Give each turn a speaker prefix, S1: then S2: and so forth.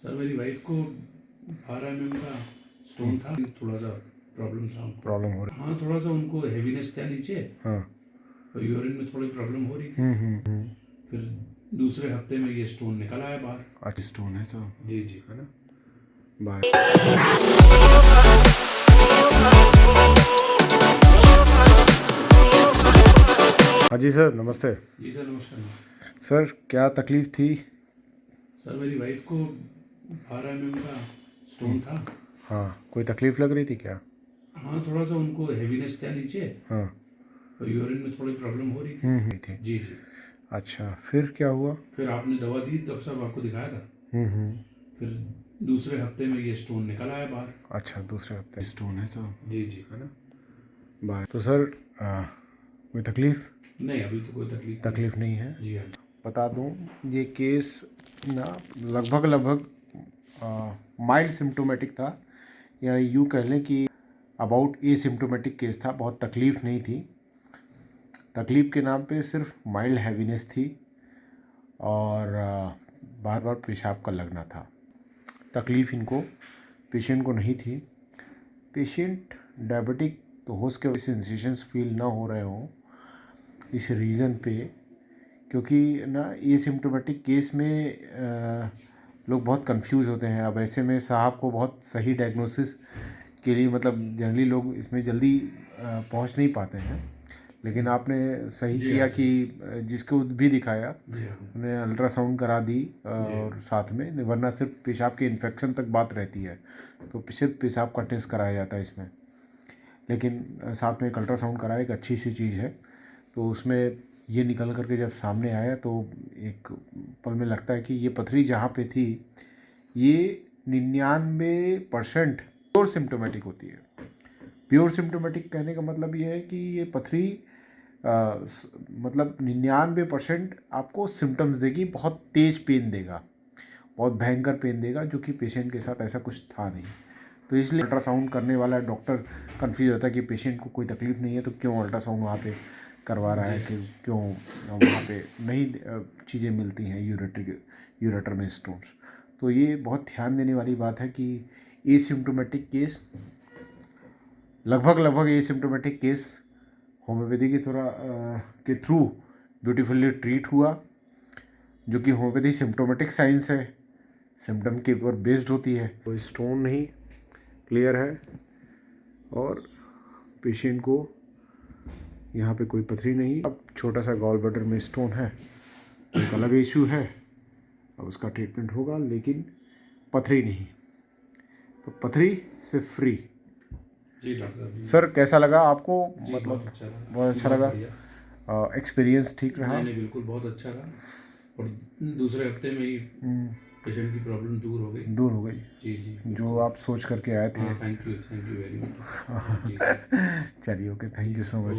S1: Sir मेरी wife को 12 mm का स्टोन था, थोड़ा सा प्रॉब्लम था उनको।
S2: प्रॉब्लम हो रही।
S1: हाँ, थोड़ा सा उनको हैवीनेस था नीचे
S2: हाँ।
S1: और यूरिन में थोड़ी प्रॉब्लम हो रही थी। फिर दूसरे हफ्ते में ये स्टोन निकल आया बाहर।
S2: अच्छा, स्टोन है सर?
S1: जी जी,
S2: है ना, बाहर। हाँ जी सर, नमस्ते।
S1: जी सर, नमस्कार।
S2: सर क्या तकलीफ थी?
S1: सर मेरी वाइफ को 12 mm का स्टोन था।
S2: हाँ, कोई तकलीफ लग रही थी क्या?
S1: हाँ, थोड़ा सा उनको हैवीनेस था नीचे
S2: हाँ।
S1: और यूरिन में थोड़ी प्रॉब्लम हो रही थी। जी जी।
S2: अच्छा, फिर क्या हुआ?
S1: फिर आपने दवा दी, डॉक्टर साहब आपको दिखाया था। फिर दूसरे हफ्ते में ये स्टोन निकल आया बाहर।
S2: अच्छा, दूसरे हफ्ते स्टोन है सर?
S1: जी जी,
S2: है ना, बाहर। तो सर कोई तकलीफ?
S1: नहीं, अभी तो कोई
S2: तकलीफ नहीं है।
S1: जी हाँ।
S2: बता दूं, ये केस ना लगभग माइल्ड सिम्टोमेटिक था, या यूँ कह लें कि अबाउट एसिम्टोमेटिक केस था। बहुत तकलीफ नहीं थी। तकलीफ के नाम पे सिर्फ माइल्ड हैवीनेस थी और बार बार पेशाब का लगना था। तकलीफ इनको पेशेंट को नहीं थी। पेशेंट डायबिटिक तो हो सके सेंसेशंस फील ना हो रहे हों इस रीज़न पे, क्योंकि ना एसिम्टोमेटिक केस में लोग बहुत कंफ्यूज होते हैं। अब ऐसे में साहब को बहुत सही डायग्नोसिस के लिए, मतलब जनरली लोग इसमें जल्दी पहुंच नहीं पाते हैं, लेकिन आपने सही किया कि जिसको भी दिखाया उन्हें अल्ट्रासाउंड करा दी और साथ में, वरना सिर्फ पेशाब के इन्फेक्शन तक बात रहती है तो सिर्फ पेशाब का टेस्ट कराया जाता है इसमें। लेकिन साथ में एक अल्ट्रासाउंड कराया, एक अच्छी सी चीज़ है। तो उसमें ये निकल करके जब सामने आया तो एक पल में लगता है कि ये पथरी जहाँ पे थी ये 99% प्योर सिम्टोमेटिक होती है। प्योर सिम्टोमेटिक कहने का मतलब ये है कि ये पथरी मतलब 99% आपको सिम्टम्स देगी। बहुत तेज़ पेन देगा, बहुत भयंकर पेन देगा, जो कि पेशेंट के साथ ऐसा कुछ था नहीं। तो इसलिए अल्ट्रासाउंड करने वाला डॉक्टर कंफ्यूज होता है कि पेशेंट को कोई तकलीफ़ नहीं है तो क्यों अल्ट्रासाउंड वहाँ पे करवा रहा है, कि क्यों वहाँ पे नई चीज़ें मिलती हैं यूरेटर में स्टोन्स। तो ये बहुत ध्यान देने वाली बात है कि एसिम्टोमेटिक केस, लगभग एसिम्टोमेटिक केस होम्योपैथी की के थ्रू ब्यूटीफुली ट्रीट हुआ, जो कि होम्योपैथी सिम्टोमेटिक साइंस है, सिम्टम के ऊपर बेस्ड होती है। कोई स्टोन नहीं, क्लियर है, और पेशेंट को यहाँ पे कोई पथरी नहीं। अब छोटा सा गॉल ब्लैडर में स्टोन है, एक अलग इशू है, अब उसका ट्रीटमेंट होगा, लेकिन पथरी नहीं। तो पथरी से फ्री।
S1: जी डॉक्टर।
S2: सर कैसा लगा आपको?
S1: मतलब
S2: बहुत अच्छा लगा। एक्सपीरियंस ठीक रहा?
S1: नहीं, बिल्कुल बहुत अच्छा रहा और दूसरे हफ्ते में ही पेशेंट की प्रॉब्लम दूर हो गई। जी जी,
S2: जो आप सोच करके आए थे।
S1: Thank you very much.
S2: चलिए, okay, thank you so much.